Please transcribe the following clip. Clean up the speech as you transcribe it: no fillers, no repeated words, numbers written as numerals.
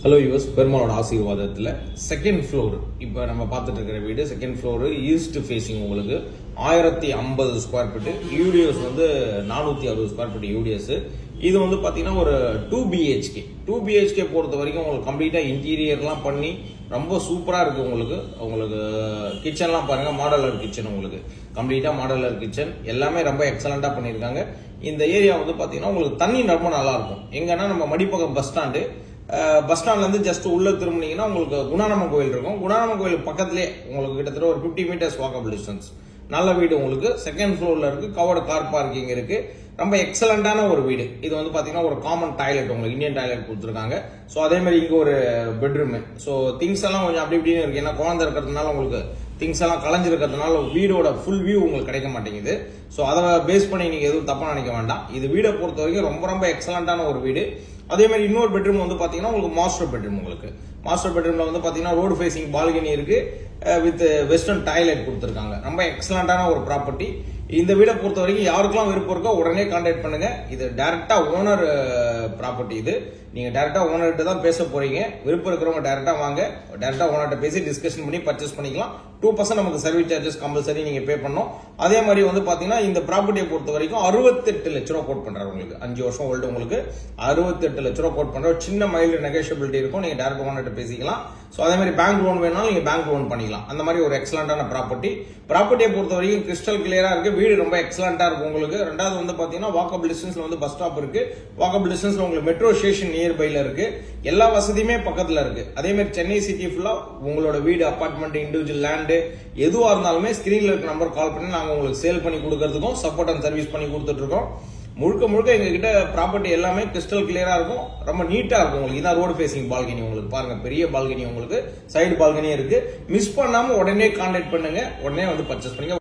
Hello US பெருமாளோட ஆசீர்வாதத்தில் second floor இப்போ நம்ம பார்த்துட்டு இருக்கிற வீடு செகண்ட் ஃப்ளோர் ஈஸ்ட் ஃபேஸிங் உங்களுக்கு 1050 ஸ்கொயர் ஃபீட்டு யூடிஎஸ் வந்து 460 ஸ்கொயர் ஃபீட் யூடிஎஸ். இது வந்து பார்த்தீங்கன்னா ஒரு 2 பிஹெச்கே பொறுத்த வரைக்கும் உங்களுக்கு கம்ப்ளீட்டாக இன்டீரியர்லாம் பண்ணி ரொம்ப சூப்பராக இருக்குது. உங்களுக்கு கிச்சன்லாம் பாருங்கள், மாடலர் கிச்சன், உங்களுக்கு கம்ப்ளீட்டாக மாடலர் கிச்சன் எல்லாமே ரொம்ப எக்ஸலண்ட்டாக பண்ணியிருக்காங்க. இந்த ஏரியா வந்து பார்த்தீங்கன்னா உங்களுக்கு தண்ணி ரொம்ப நல்லாயிருக்கும். எங்கன்னா நம்ம மடிப்பக்கம் பஸ் ஸ்டாண்ட்ல இருந்து ஜஸ்ட் உள்ள திரும்பினீங்கன்னா உங்களுக்கு குணானம்மன் கோயில் இருக்கும். குணானம்மன் கோயில் பக்கத்திலே உங்களுக்கு கிட்டத்தட்ட ஒரு 50 மீட்டர்ஸ் வாக்கபிள் டிஸ்டன்ஸ். நல்ல வீடு, உங்களுக்கு செகண்ட் ஃப்ளோர்ல இருக்கு, கவர்டு கார் பார்க்கிங் இருக்கு, ரொம்ப எக்ஸலண்டான ஒரு வீடு. இது வந்து பாத்தீங்கன்னா ஒரு காமன் டாய்லெட், உங்களுக்கு இந்தியன் டாய்லெட் கொடுத்துருக்காங்க. ஸோ அதே மாதிரி இங்க ஒரு பெட்ரூம். ஸோ திங்ஸ் எல்லாம் கொஞ்சம் அப்படி இப்படின்னு இருக்கு. ஏன்னா குழந்தை இருக்கிறதுனால உங்களுக்கு திங்ஸ் எல்லாம் கலைஞ்சிருக்கிறதுனால வீடோட ஃபுல் வியூ உங்களுக்கு கிடைக்க மாட்டேங்குது. ஸோ அதை பேஸ் பண்ணி நீங்க எதுவும் தப்பா நினைக்க வேண்டாம். இது வீடை பொறுத்த வரைக்கும் ரொம்ப ரொம்ப எக்ஸலண்டான ஒரு வீடு. அதே மாதிரி இன்னொரு பெட்ரூம் வந்து பாத்தீங்கன்னா உங்களுக்கு மாஸ்டர் பெட்ரூம். உங்களுக்கு மாஸ்டர் பெட்ரூம்ல வந்து பாத்தீங்கன்னா ரோடு ஃபேசிங் பால்கனி இருக்கு, வித் வெஸ்டர்ன் டாய்லெட் கொடுத்துருக்காங்க. ரொம்ப எக்ஸலண்டான ஒரு ப்ராப்பர்ட்டி. இந்த வீடை பொறுத்த வரைக்கும் யாருக்கெல்லாம் விருப்பம் இருக்கோ உடனே கான்டாக்ட் பண்ணுங்க. இது டைரக்டா ஓனர் ப்ராப்பர்ட்டி. இது நீங்க டைரக்டா ஓனர்கிட்ட தான் பேச போறீங்க. விருப்பம் இருக்கிறவங்க டைரக்டா வாங்க, டைரக்டா ஓனர்கிட்ட பேசி டிஸ்கஷன் பண்ணி பர்ச்சேஸ் பண்ணிக்கலாம். 2% நமக்கு சர்வீஸ் சார்ஜஸ் கம்பல்சரி நீங்க பே பண்ணணும். அதே மாதிரி வந்து பாத்தீங்கன்னா இந்த ப்ராப்பர்ட்டியை பொறுத்த வரைக்கும் 68 லட்ச ரூபா கோட் பண்றாரு. உங்களுக்கு 5 வருஷம் ஓல்டு, உங்களுக்கு 68 லட்ச ரூபா கோட் பண்ற சின்ன மைல்டு நெகோஷியபிலிட்டி இருக்கும். நீங்க டைரக்ட் ஓனர்கிட்ட பேசிக்கலாம். ஸோ அதே மாதிரி பேங்க் லோன் வேணாலும் நீங்க பேங்க் லோன் பண்ணிக்கலாம். அந்த மாதிரி ஒரு எக்ஸலண்டான ப்ராப்பர்ட்டியை பொறுத்த வரைக்கும் கிறிஸ்டல் கிளியரா இருக்கு. வீடு ரொம்ப எக்ஸலண்டா இருக்கும். உங்களுக்கு ரெண்டாவது வந்து பாத்தீங்கன்னா வாக்கபிள் டிஸ்டன்ஸ்ல வந்து பஸ் ஸ்டாப் இருக்கு. வாக்கபிள் டிஸ்டன்ஸ்ல உங்களுக்கு மெட்ரோ ஸ்டேஷன் நியர்பைல இருக்கு. எல்லா வசதியுமே பக்கத்துல இருக்கு. அதே மாதிரி சென்னை சிட்டி ஃபுல்லா உங்களோட வீடு, அபார்ட்மெண்ட், இண்டிவிஜுவல் லேண்டு எதுவா இருந்தாலுமே ஸ்கிரீன்ல இருக்க நம்பர் கால் பண்ணி நாங்க உங்களுக்கு சேல் பண்ணி கொடுக்கறதுக்கும் சப்போர்ட் அண்ட் சர்வீஸ் பண்ணி கொடுத்துட்டு இருக்கோம். முழுக்க எங்க கிட்ட ப்ராப்பர்ட்டி எல்லாமே கிறிஸ்டல் கிளியரா இருக்கும், ரொம்ப நீட்டா இருக்கும். உங்களுக்கு இதான் ரோடு ஃபேசிங் பால்கனி. உங்களுக்கு பாருங்க, பெரிய பால்கனி, உங்களுக்கு சைடு பால்கனியும் இருக்கு. மிஸ் பண்ணாம உடனே கான்டாக்ட் பண்ணுங்க, உடனே வந்து பர்ச்சேஸ் பண்ணுங்க.